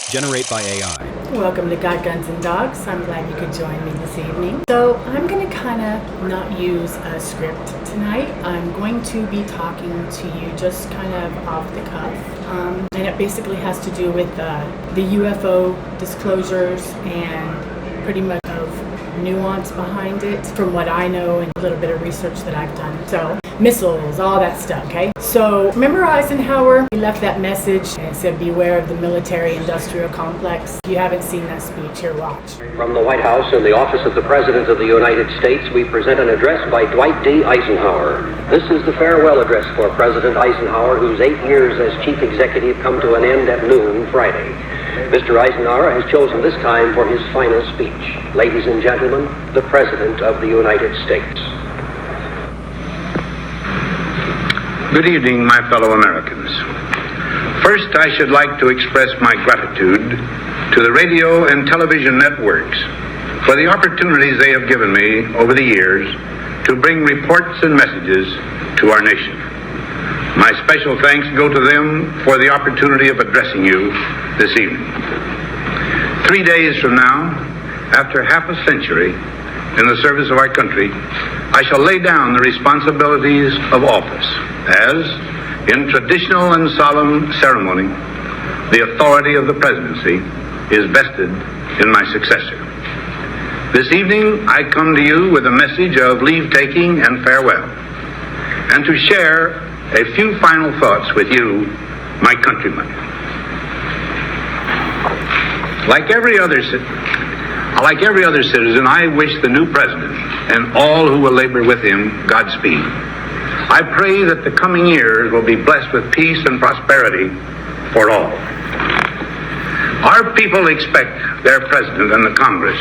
Generate by AI. Welcome to God, Guns, and Dogs. I'm glad you could join me this evening. So I'm going to kind of not use a script tonight. I'm going to be talking to you just kind of off the cuff. And it basically has to do with the UFO disclosures and pretty much of nuance behind it from what I know and a little bit of research that I've done. So missiles, all that stuff, okay? So remember Eisenhower? He left that message and it said, beware of the military-industrial complex. If you haven't seen that speech, here, watch. From the White House and the Office of the President of the United States, we present an address by Dwight D. Eisenhower. This is the farewell address for President Eisenhower, whose 8 years as chief executive come to an end at noon Friday. Mr. Eisenhower has chosen this time for his final speech. Ladies and gentlemen, the President of the United States. Good evening, my fellow Americans. First, I should like to express my gratitude to the radio and television networks for the opportunities they have given me over the years to bring reports and messages to our nation. My special thanks go to them for the opportunity of addressing you this evening. 3 days from now, after half a century in the service of our country, I shall lay down the responsibilities of office as, in traditional and solemn ceremony, the authority of the presidency is vested in my successor. This evening, I come to you with a message of leave-taking and farewell, and to share a few final thoughts with you, my countrymen. Like every other citizen, I wish the new president and all who will labor with him Godspeed. I pray that the coming years will be blessed with peace and prosperity for all. Our people expect their president and the Congress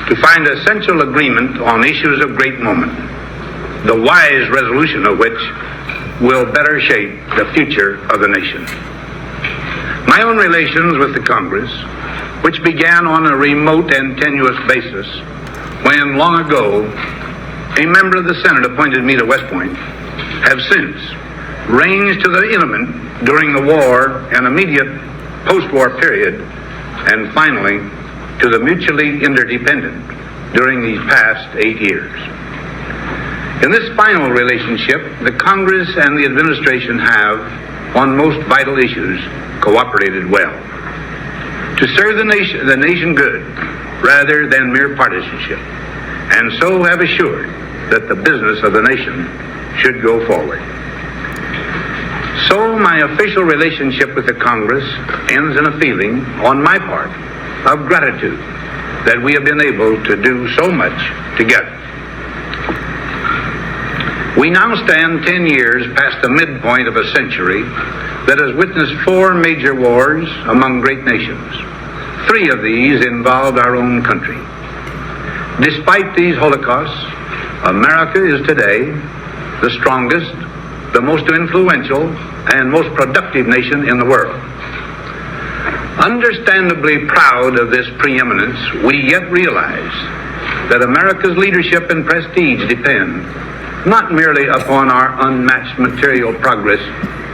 to find essential agreement on issues of great moment, the wise resolution of which will better shape the future of the nation. My own relations with the Congress, which began on a remote and tenuous basis when, long ago, a member of the Senate appointed me to West Point, have since ranged to the intimate during the war and immediate post-war period, and finally to the mutually interdependent during these past 8 years. In this final relationship, the Congress and the administration have, on most vital issues, cooperated well to serve the nation good rather than mere partisanship, and so have assured that the business of the nation should go forward. So my official relationship with the Congress ends in a feeling, on my part, of gratitude that we have been able to do so much together. We now stand 10 years past the midpoint of a century that has witnessed 4 major wars among great nations. 3 of these involved our own country. Despite these holocausts, America is today the strongest, the most influential, and most productive nation in the world. Understandably proud of this preeminence, we yet realize that America's leadership and prestige depend not merely upon our unmatched material progress,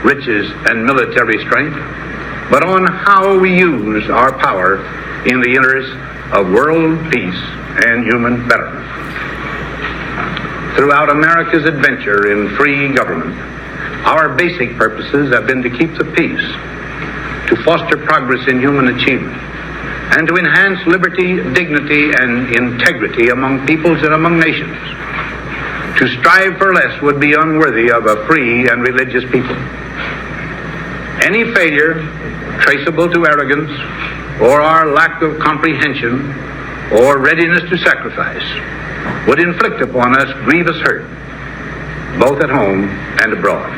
riches, and military strength, but on how we use our power in the interest of world peace and human betterment. Throughout America's adventure in free government, our basic purposes have been to keep the peace, to foster progress in human achievement, and to enhance liberty, dignity, and integrity among peoples and among nations. To strive for less would be unworthy of a free and religious people. Any failure traceable to arrogance or our lack of comprehension or readiness to sacrifice would inflict upon us grievous hurt, both at home and abroad.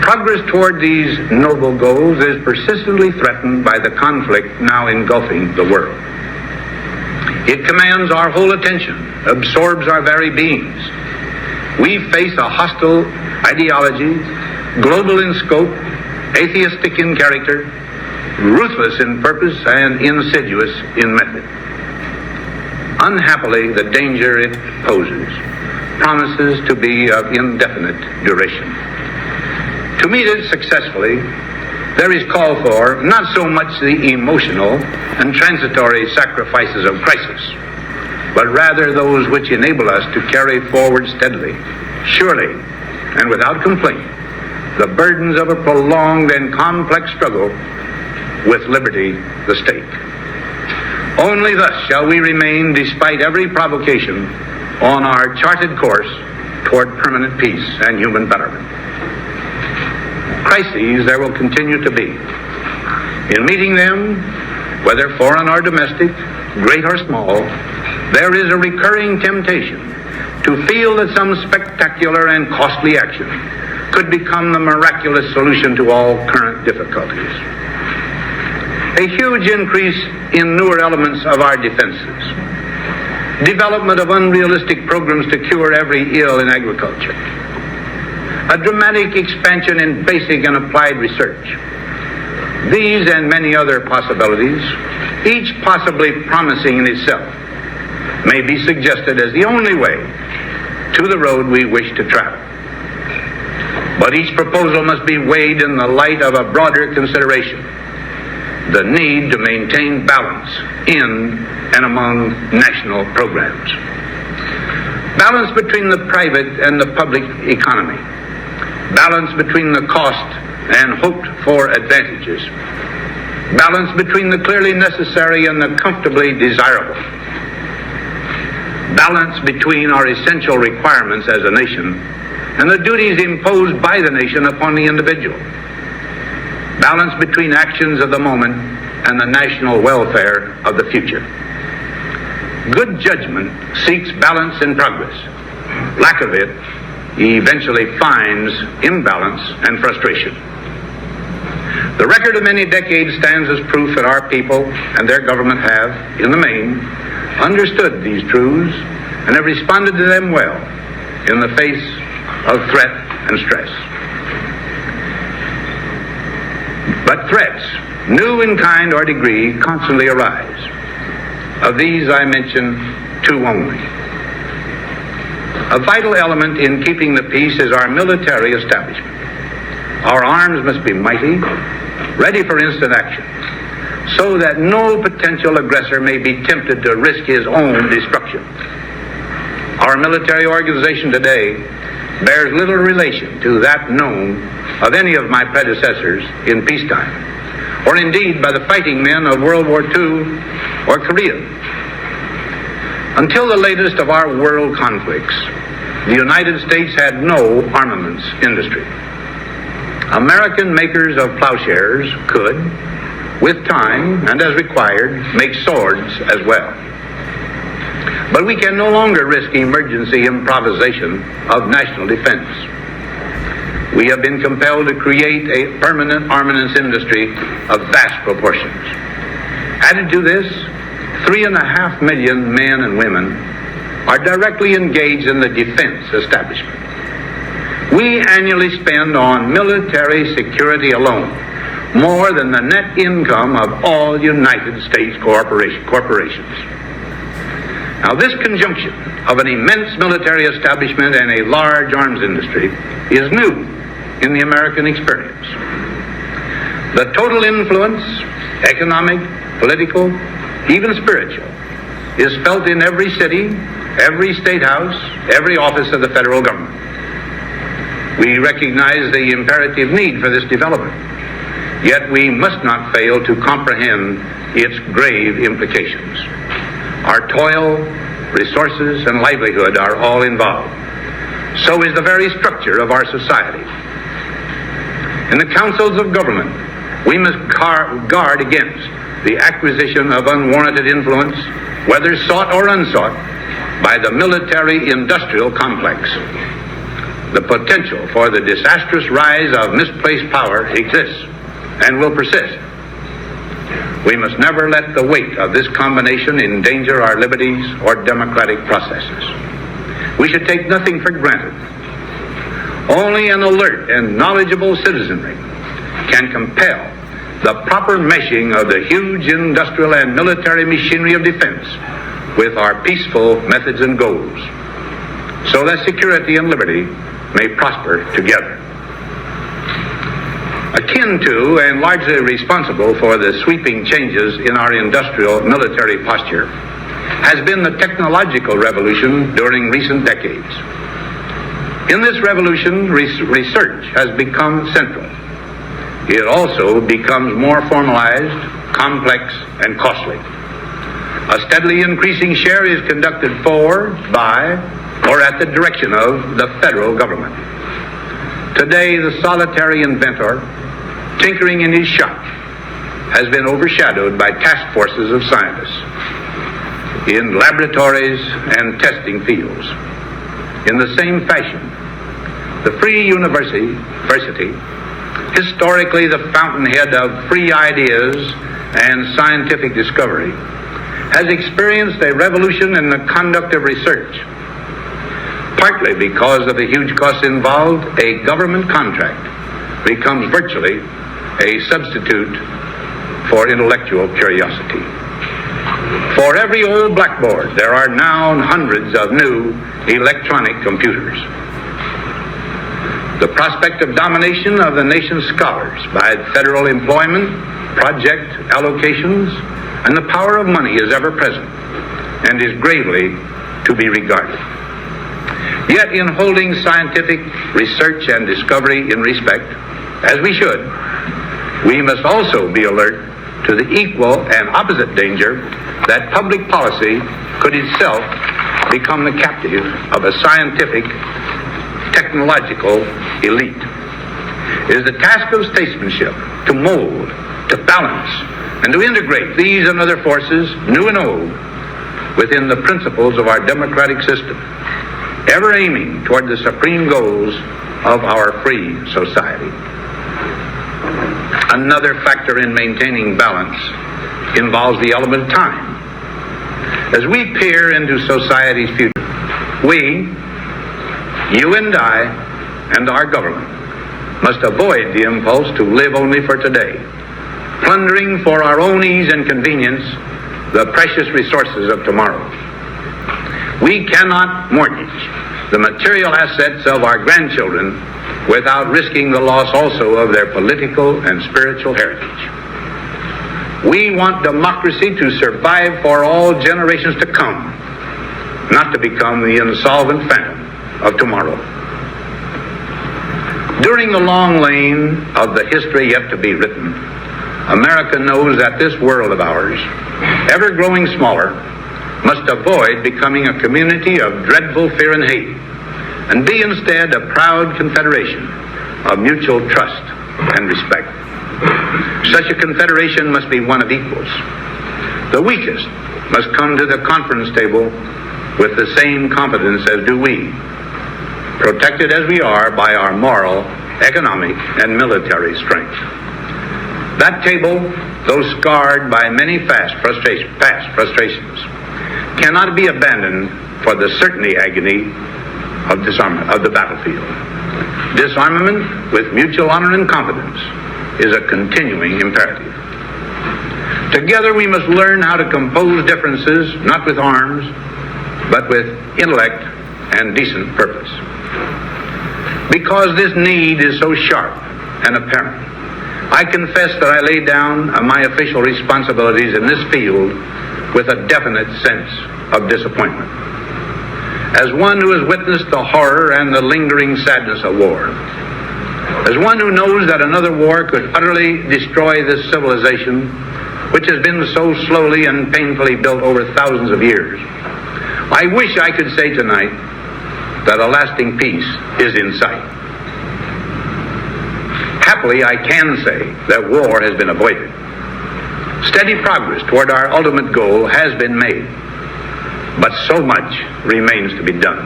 Progress toward these noble goals is persistently threatened by the conflict now engulfing the world. It commands our whole attention, absorbs our very beings. We face a hostile ideology, global in scope, atheistic in character, ruthless in purpose, and insidious in method. Unhappily, the danger it poses promises to be of indefinite duration. To meet it successfully, there is call for not so much the emotional and transitory sacrifices of crisis, but rather those which enable us to carry forward steadily, surely, and without complaint, the burdens of a prolonged and complex struggle with liberty, the stake. Only thus shall we remain, despite every provocation, on our charted course toward permanent peace and human betterment. Crises there will continue to be. In meeting them, whether foreign or domestic, great or small, there is a recurring temptation to feel that some spectacular and costly action could become the miraculous solution to all current difficulties. A huge increase in newer elements of our defenses, development of unrealistic programs to cure every ill in agriculture, a dramatic expansion in basic and applied research. These and many other possibilities, each possibly promising in itself, may be suggested as the only way to the road we wish to travel. But each proposal must be weighed in the light of a broader consideration: the need to maintain balance in and among national programs. Balance between the private and the public economy. Balance between the cost and hoped-for advantages. Balance between the clearly necessary and the comfortably desirable. Balance between our essential requirements as a nation and the duties imposed by the nation upon the individual. Balance between actions of the moment and the national welfare of the future. Good judgment seeks balance in progress. Lack of it eventually finds imbalance and frustration. The record of many decades stands as proof that our people and their government have, in the main, understood these truths and have responded to them well in the face of threat and stress. But threats, new in kind or degree, constantly arise. Of these I mention two only. A vital element in keeping the peace is our military establishment. Our arms must be mighty, ready for instant action, so that no potential aggressor may be tempted to risk his own destruction. Our military organization today bears little relation to that known of any of my predecessors in peacetime, or indeed by the fighting men of World War II or Korea. Until the latest of our world conflicts, the United States had no armaments industry. American makers of plowshares could, with time and as required, make swords as well. But we can no longer risk emergency improvisation of national defense. We have been compelled to create a permanent armaments industry of vast proportions. Added to this, 3.5 million men and women are directly engaged in the defense establishment. We annually spend on military security alone more than the net income of all United States corporations. Now, this conjunction of an immense military establishment and a large arms industry is new in the American experience. The total influence, economic, political, even spiritual, is felt in every city, every state house, every office of the federal government. We recognize the imperative need for this development, yet we must not fail to comprehend its grave implications. Our toil, resources, and livelihood are all involved. So is the very structure of our society. In the councils of government, we must guard against the acquisition of unwarranted influence, whether sought or unsought, by the military-industrial complex. The potential for the disastrous rise of misplaced power exists and will persist. We must never let the weight of this combination endanger our liberties or democratic processes. We should take nothing for granted. Only an alert and knowledgeable citizenry can compel the proper meshing of the huge industrial and military machinery of defense with our peaceful methods and goals, so that security and liberty may prosper together. Akin to and largely responsible for the sweeping changes in our industrial military posture has been the technological revolution during recent decades. In this revolution, research has become central. It also becomes more formalized, complex, and costly. A steadily increasing share is conducted for, by, or at the direction of the federal government. Today, the solitary inventor, tinkering in his shop, has been overshadowed by task forces of scientists in laboratories and testing fields. In the same fashion, the free university, historically the fountainhead of free ideas and scientific discovery, has experienced a revolution in the conduct of research. Partly because of the huge costs involved, a government contract becomes virtually a substitute for intellectual curiosity. For every old blackboard, there are now hundreds of new electronic computers. The prospect of domination of the nation's scholars by federal employment, project allocations, and the power of money is ever present and is gravely to be regarded. Yet in holding scientific research and discovery in respect, as we should, we must also be alert to the equal and opposite danger that public policy could itself become the captive of a scientific, technological elite. It is the task of statesmanship to mold, to balance, and to integrate these and other forces, new and old, within the principles of our democratic system, ever aiming toward the supreme goals of our free society. Another factor in maintaining balance involves the element of time. As we peer into society's future, we, you and I, and our government, must avoid the impulse to live only for today, plundering for our own ease and convenience the precious resources of tomorrow. We cannot mortgage the material assets of our grandchildren without risking the loss also of their political and spiritual heritage. We want democracy to survive for all generations to come, not to become the insolvent phantom of tomorrow. During the long lane of the history yet to be written, America knows that this world of ours, ever growing smaller, must avoid becoming a community of dreadful fear and hate, and be instead a proud confederation of mutual trust and respect. Such a confederation must be one of equals. The weakest must come to the conference table with the same confidence as do we, protected as we are by our moral, economic, and military strength. That table, though scarred by many past frustrations, cannot be abandoned for the certainty agony of disarmament of the battlefield. Disarmament with mutual honor and confidence is a continuing imperative. Together we must learn how to compose differences, not with arms, but with intellect and decent purpose. Because this need is so sharp and apparent, I confess that I lay down my official responsibilities in this field with a definite sense of disappointment. As one who has witnessed the horror and the lingering sadness of war, as one who knows that another war could utterly destroy this civilization, which has been so slowly and painfully built over thousands of years, I wish I could say tonight that a lasting peace is in sight. Happily, I can say that war has been avoided. Steady progress toward our ultimate goal has been made, but so much remains to be done.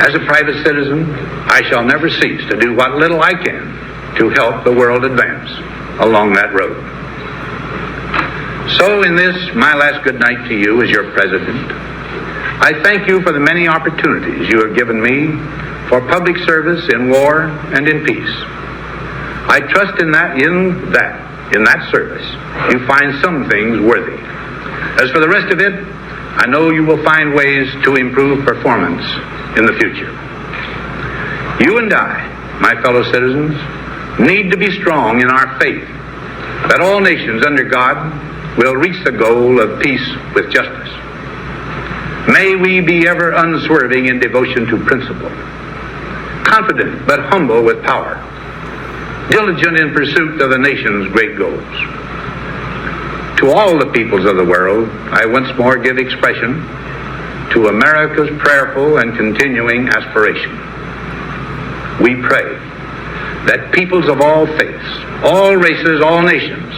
As a private citizen, I shall never cease to do what little I can to help the world advance along that road. So in this, my last good night to you as your president, I thank you for the many opportunities you have given me for public service in war and in peace. I trust in that service, you find some things worthy. As for the rest of it, I know you will find ways to improve performance in the future. You and I, my fellow citizens, need to be strong in our faith that all nations under God will reach the goal of peace with justice. May we be ever unswerving in devotion to principle, confident but humble with power, diligent in pursuit of the nation's great goals. To all the peoples of the world, I once more give expression to America's prayerful and continuing aspiration. We pray that peoples of all faiths, all races, all nations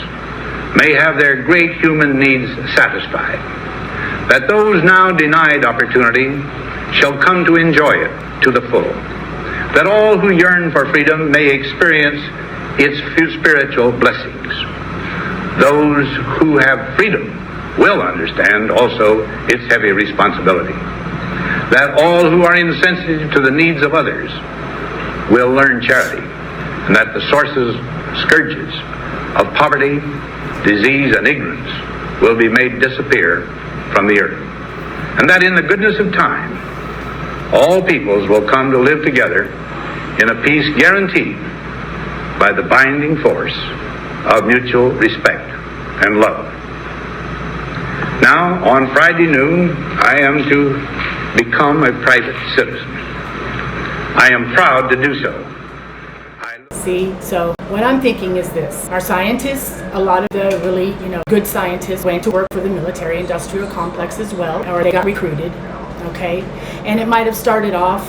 may have their great human needs satisfied, that those now denied opportunity shall come to enjoy it to the full, that all who yearn for freedom may experience its spiritual blessings. Those who have freedom will understand also its heavy responsibility, that all who are insensitive to the needs of others will learn charity, and that the sources, scourges of poverty, disease, and ignorance will be made disappear from the earth, and that in the goodness of time, all peoples will come to live together in a peace guaranteed by the binding force of mutual respect and love. Now, on Friday noon, I am to become a private citizen. I am proud to do so. See, so what I'm thinking is this. Our scientists, a lot of the really, good scientists went to work for the military-industrial complex as well, or they got recruited, okay? And it might have started off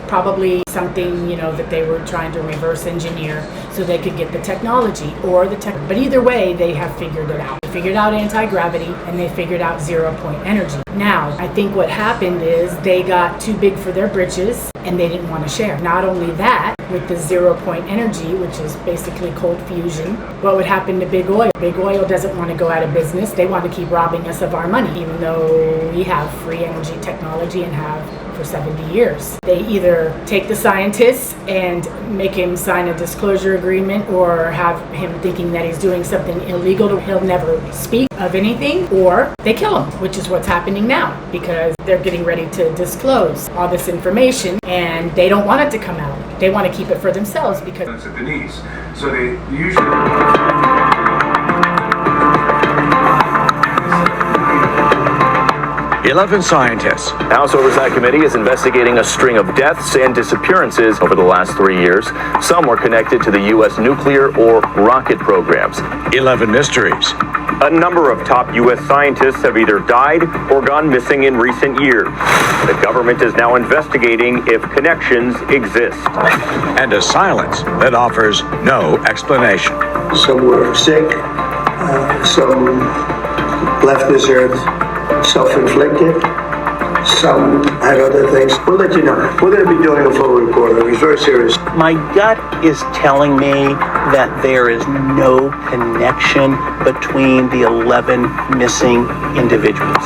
probably something, that they were trying to reverse engineer so they could get the technology or the tech. But either way, they have figured it out. They figured out anti-gravity and they figured out zero-point energy. Now, I think what happened is they got too big for their britches and they didn't want to share. Not only that, with the zero-point energy, which is basically cold fusion, what would happen to big oil? Big oil doesn't want to go out of business. They want to keep robbing us of our money, even though we have free energy technology and have for 70 years. They either take the scientists and make him sign a disclosure agreement or have him thinking that he's doing something illegal. He'll never speak of anything, or they kill him, which is what's happening now because they're getting ready to disclose all this information and they don't want it to come out. They want to keep it for themselves because at the knees. So they usually 11 scientists. House Oversight Committee is investigating a string of deaths and disappearances over the last 3 years. Some were connected to the U.S. nuclear or rocket programs. 11 mysteries. A number of top U.S. scientists have either died or gone missing in recent years. The government is now investigating if connections exist. And a silence that offers no explanation. Some were sick, some left this earth self-inflicted, some had other things. We'll let you know. We're going to be doing a full report. It's very serious. My gut is telling me that there is no connection between the 11 missing individuals.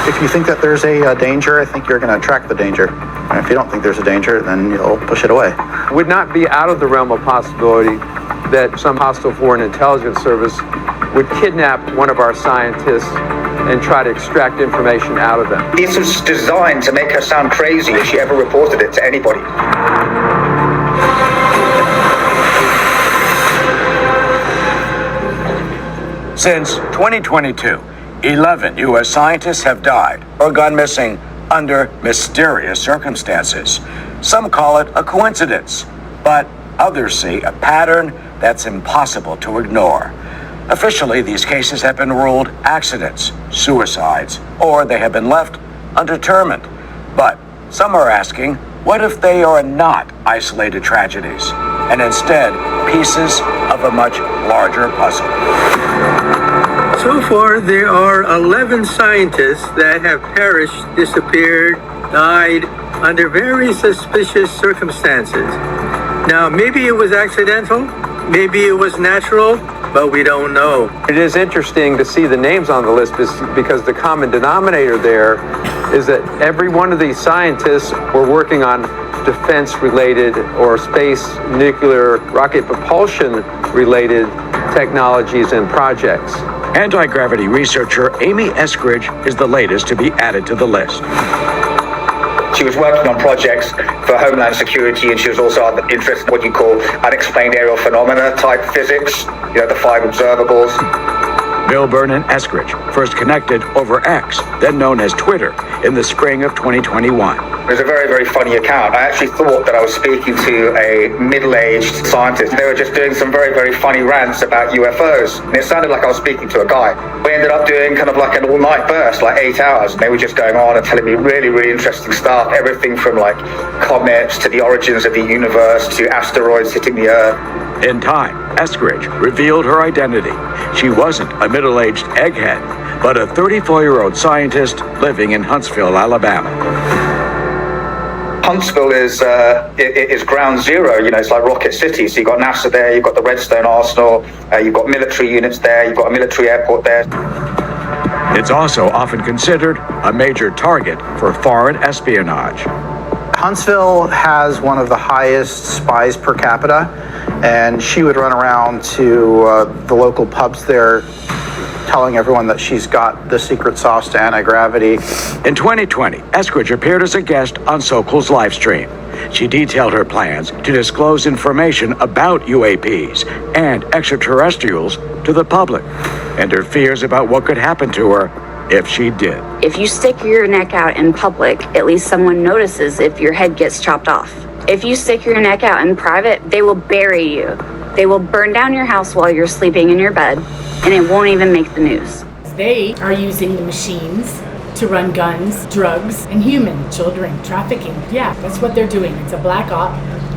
If you think that there's a danger, I think you're going to attract the danger. And if you don't think there's a danger, then you'll push it away. It would not be out of the realm of possibility that some hostile foreign intelligence service would kidnap one of our scientists and try to extract information out of them. This was designed to make her sound crazy if she ever reported it to anybody. Since 2022, 11 U.S. scientists have died or gone missing under mysterious circumstances. Some call it a coincidence, but others see a pattern that's impossible to ignore. Officially, these cases have been ruled accidents, suicides, or they have been left undetermined. But some are asking, what if they are not isolated tragedies, and instead pieces of a much larger puzzle? So far, there are 11 scientists that have perished, disappeared, died under very suspicious circumstances. Now, maybe it was accidental, maybe it was natural, but we don't know. It is interesting to see the names on the list because the common denominator there is that every one of these scientists were working on defense-related or space, nuclear, rocket propulsion-related technologies and projects. Anti-gravity researcher Amy Eskridge is the latest to be added to the list. She was working on projects for Homeland Security, and she was also interested in what you call unexplained aerial phenomena type physics, the 5 observables. Milburn and Eskridge first connected over X, then known as Twitter, in the spring of 2021. It was a very, very funny account. I actually thought that I was speaking to a middle-aged scientist. They were just doing some very, very funny rants about UFOs. And it sounded like I was speaking to a guy. We ended up doing kind of like an all-night burst, like 8 hours. And they were just going on and telling me really, really interesting stuff. Everything from like comets to the origins of the universe to asteroids hitting the Earth. In time, Eskridge revealed her identity. She wasn't a middle-aged egghead, but a 34-year-old scientist living in Huntsville, Alabama. Huntsville is ground zero. It's like Rocket City. So you've got NASA there, you've got the Redstone Arsenal, you've got military units there, you've got a military airport there. It's also often considered a major target for foreign espionage. Huntsville has one of the highest spies per capita, and she would run around to the local pubs there telling everyone that she's got the secret sauce to anti-gravity. In 2020, Eskridge appeared as a guest on Sokol's live stream. She detailed her plans to disclose information about UAPs and extraterrestrials to the public, and her fears about what could happen to her if she did. If you stick your neck out in public, at least someone notices if your head gets chopped off. If you stick your neck out in private, they will bury you. They will burn down your house while you're sleeping in your bed, and it won't even make the news. They are using the machines to run guns, drugs, and human children trafficking. Yeah, that's what they're doing. It's a black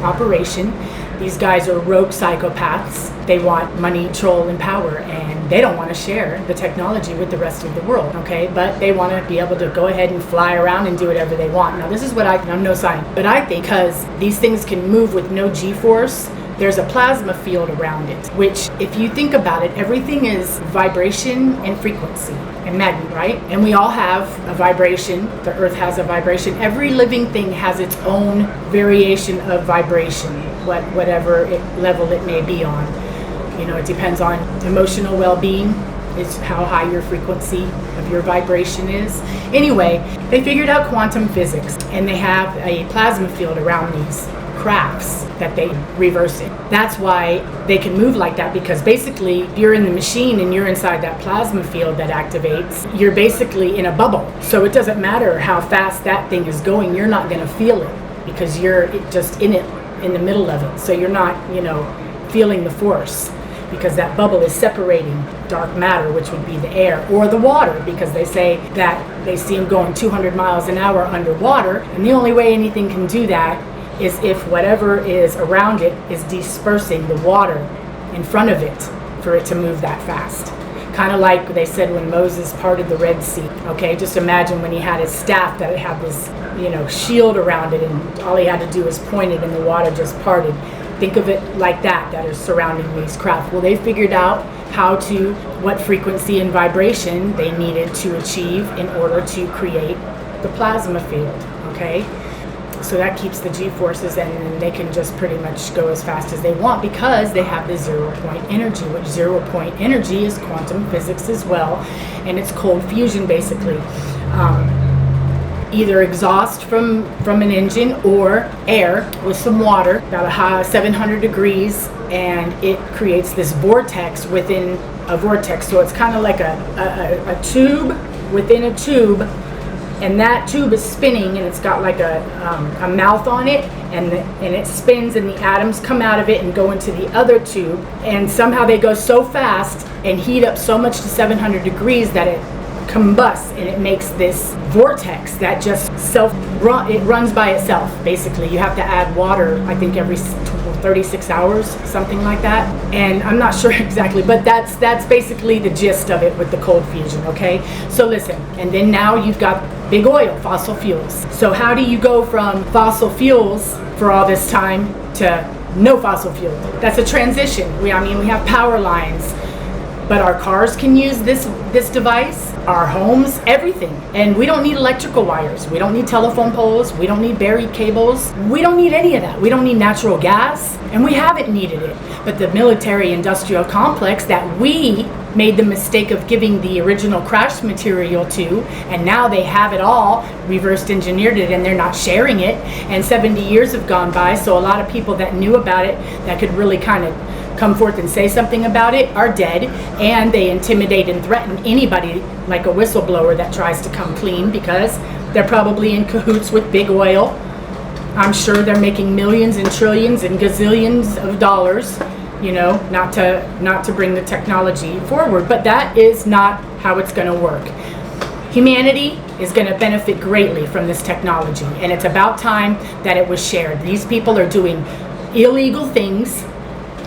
operation. These guys are rogue psychopaths. They want money, control, and power, and they don't want to share the technology with the rest of the world, okay? But they want to be able to go ahead and fly around and do whatever they want. Now, this is what I'm no scientist, but I think because these things can move with no G-force, there's a plasma field around it, which, if you think about it, everything is vibration and frequency and magnet, right? And we all have a vibration. The earth has a vibration. Every living thing has its own variation of vibration, whatever level it may be on. It depends on emotional well-being, is how high your frequency of your vibration is. Anyway, they figured out quantum physics, and they have a plasma field around these crafts that they reverse it. That's why they can move like that, because basically you're in the machine and you're inside that plasma field that activates. You're basically in a bubble. So it doesn't matter how fast that thing is going, you're not going to feel it because you're just in it, in the middle of it. So you're not, feeling the force, because that bubble is separating dark matter, which would be the air or the water, because they say that they see them going 200 miles an hour underwater, and the only way anything can do that is if whatever is around it is dispersing the water in front of it for it to move that fast. Kind of like they said when Moses parted the Red Sea. Okay, just imagine when he had his staff that it had this, shield around it, and all he had to do was point it and the water just parted. Think of it like that is surrounding these craft. Well, they figured out what frequency and vibration they needed to achieve in order to create the plasma field, okay? So that keeps the G-forces, and they can just pretty much go as fast as they want because they have the zero-point energy, which zero-point energy is quantum physics as well, and it's cold fusion basically. Either exhaust from an engine or air with some water, about a high 700 degrees, and it creates this vortex within a vortex. So it's kind of like a tube within a tube, and that tube is spinning, and it's got like a mouth on it, and it spins, and the atoms come out of it and go into the other tube, and somehow they go so fast and heat up so much to 700 degrees that it combusts, and it makes this vortex that just it runs by itself. Basically, you have to add water, I think every 36 hours, something like that, and I'm not sure exactly, but that's basically the gist of it with the cold fusion. Okay, so listen, and then now you've got big oil, fossil fuels. So how do you go from fossil fuels for all this time to no fossil fuel? That's a transition. We have power lines. But our cars can use this device, our homes, everything. And we don't need electrical wires. We don't need telephone poles. We don't need buried cables. We don't need any of that. We don't need natural gas, and we haven't needed it. But the military industrial complex that we made the mistake of giving the original crash material to, and now they have it all, reversed engineered it, and they're not sharing it. And 70 years have gone by, so a lot of people that knew about it, that could really kind of come forth and say something about it, are dead, and they intimidate and threaten anybody like a whistleblower that tries to come clean, because they're probably in cahoots with big oil. I'm sure they're making millions and trillions and gazillions of dollars, you know, not to bring the technology forward. But that is not how it's going to work. Humanity is going to benefit greatly from this technology, and it's about time that it was shared. These people are doing illegal things.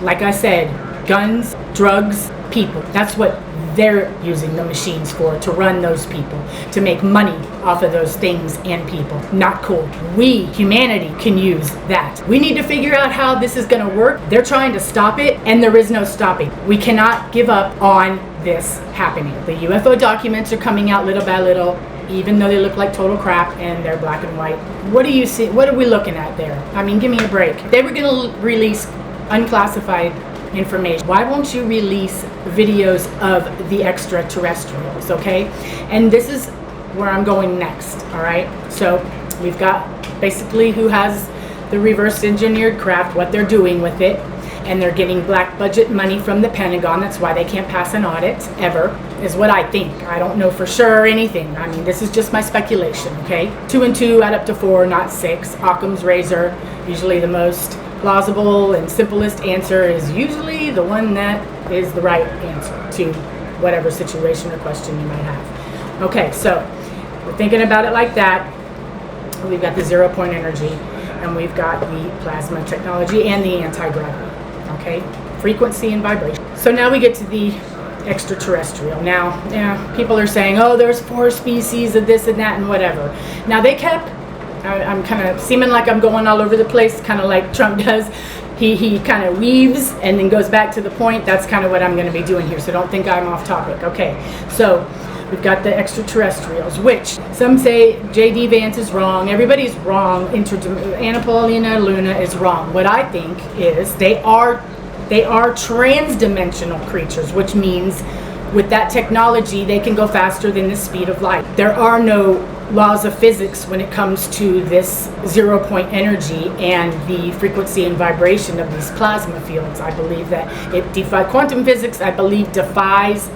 Like I said, guns, drugs, people. That's what they're using the machines for, to run those people, to make money off of those things and people. Not cool. We, humanity, can use that. We need to figure out how this is going to work. They're trying to stop it, and there is no stopping. We cannot give up on this happening. The UFO documents are coming out little by little, even though they look like total crap and they're black and white. What do you see? What are we looking at there? I mean, give me a break. They were going to release unclassified information. Why won't you release videos of the extraterrestrials, okay? And this is where I'm going next, all right? So we've got basically who has the reverse engineered craft, what they're doing with it, and they're getting black budget money from the Pentagon. That's why they can't pass an audit, ever, is what I think. I don't know for sure anything. I mean, this is just my speculation, okay? 2 and 2 add up to 4, not 6. Occam's razor, usually the most plausible and simplest answer is usually the one that is the right answer to whatever situation or question you might have. Okay, so we're thinking about it like that. We've got the 0 point energy, and we've got the plasma technology and the anti-gravity, okay? Frequency and vibration. So now we get to the extraterrestrial. Now, people are saying, oh, there's 4 species of this and that and whatever. Now they kept, I'm kind of seeming like I'm going all over the place, kind of like Trump does. He kind of weaves and then goes back to the point. That's kind of what I'm going to be doing here, so don't think I'm off topic. Okay, so we've got the extraterrestrials, which some say J.D. Vance is wrong. Everybody's wrong. Anna Paulina Luna is wrong. What I think is they are trans-dimensional creatures, which means with that technology, they can go faster than the speed of light. There are no laws of physics when it comes to this 0 point energy and the frequency and vibration of these plasma fields. I believe that it defies quantum physics. I believe defies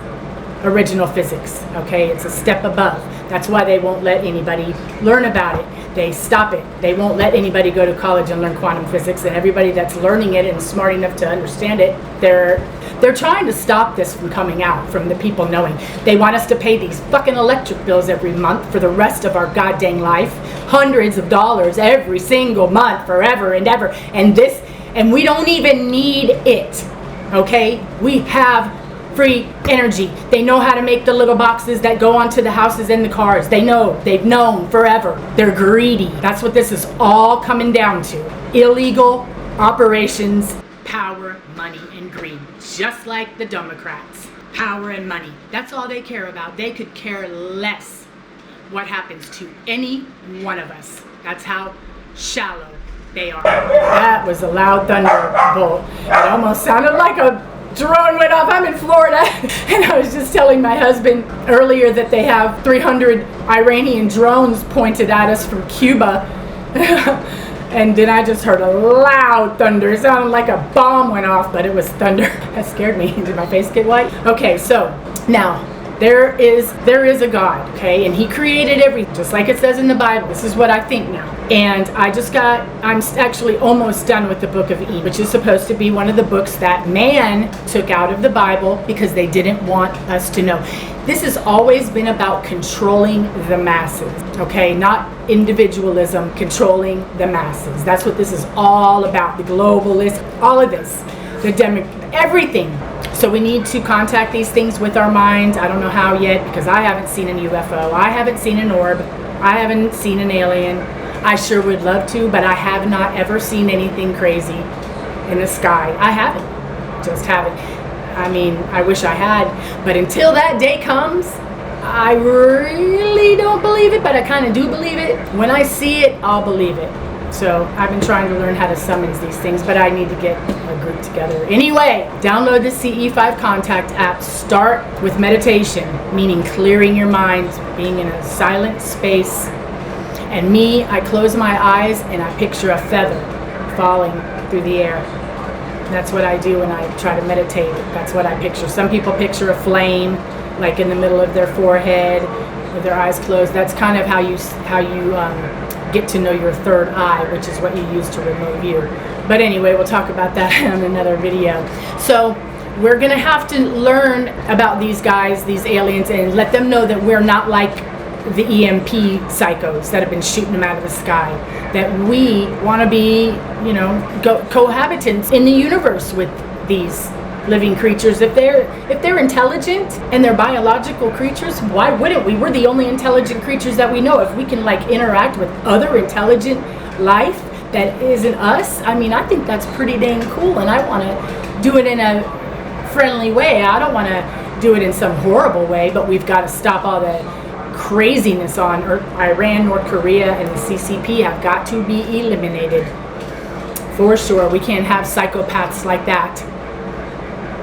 original physics. Okay, it's a step above. That's why they won't let anybody learn about it. They stop it. They won't let anybody go to college and learn quantum physics, and everybody that's learning it and smart enough to understand it, they're trying to stop this from coming out, from the people knowing. They want us to pay these fucking electric bills every month for the rest of our goddamn life, hundreds of dollars every single month, forever and ever, and we don't even need it. Okay, we have free energy. They know how to make the little boxes that go onto the houses and the cars. They know. They've known forever. They're greedy. That's what this is all coming down to. Illegal operations, power, money, and greed. Just like the Democrats. Power and money. That's all they care about. They could care less what happens to any one of us. That's how shallow they are. That was a loud thunderbolt. It almost sounded like a drone went off. I'm in Florida, and I was just telling my husband earlier that they have 300 Iranian drones pointed at us from Cuba. And then I just heard a loud thunder. It sounded like a bomb went off, but it was thunder. That scared me. Did my face get white? Okay, so now there is a God, okay, and he created everything, just like it says in the Bible. This is what I think now. And I'm actually almost done with the book of Enoch, which is supposed to be one of the books that man took out of the Bible because they didn't want us to know. This has always been about controlling the masses, okay, not individualism, controlling the masses. That's what this is all about, the globalists, all of this, everything. So we need to contact these things with our minds. I don't know how yet, because I haven't seen an UFO. I haven't seen an orb. I haven't seen an alien. I sure would love to, but I have not ever seen anything crazy in the sky. I haven't. Just haven't. I mean, I wish I had, but until that day comes, I really don't believe it, but I kind of do believe it. When I see it, I'll believe it. So I've been trying to learn how to summons these things, but I need to get a group together. Anyway, download the CE5 Contact app. Start with meditation, meaning clearing your mind, being in a silent space. And me, I close my eyes and I picture a feather falling through the air. That's what I do when I try to meditate. That's what I picture. Some people picture a flame, like in the middle of their forehead, with their eyes closed. That's kind of how you get to know your third eye, which is what you use to remote view. But anyway, we'll talk about that in another video. So we're gonna have to learn about these guys, these aliens, and let them know that we're not like the EMP psychos that have been shooting them out of the sky. That we want to be, you know, cohabitants in the universe with these living creatures. If they're intelligent and they're biological creatures, why wouldn't we? We're the only intelligent creatures that we know. If we can like interact with other intelligent life that isn't us, I mean, I think that's pretty dang cool, and I want to do it in a friendly way. I don't want to do it in some horrible way, but we've got to stop all the craziness on Iran, North Korea, and the CCP have got to be eliminated. For sure, we can't have psychopaths like that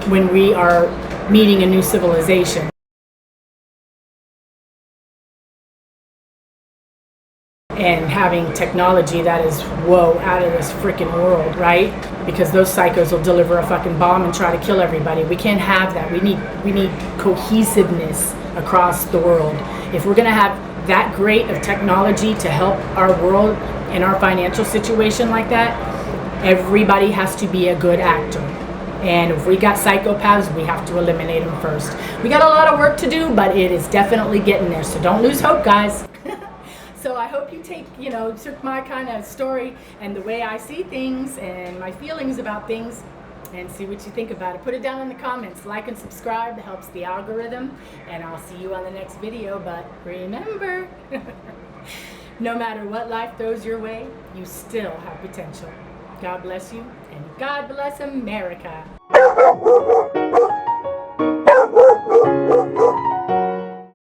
when we are meeting a new civilization. And having technology that is, whoa, out of this freaking world, right? Because those psychos will deliver a fucking bomb and try to kill everybody. We can't have that. We need cohesiveness across the world. If we're gonna have that great of technology to help our world and our financial situation like that, everybody has to be a good actor. And if we got psychopaths, we have to eliminate them first. We got a lot of work to do, but it is definitely getting there. So don't lose hope, guys. So I hope you took my kind of story and the way I see things and my feelings about things and see what you think about it. Put it down in the comments. Like and subscribe. It helps the algorithm. And I'll see you on the next video. But remember, no matter what life throws your way, you still have potential. God bless you, and God bless America.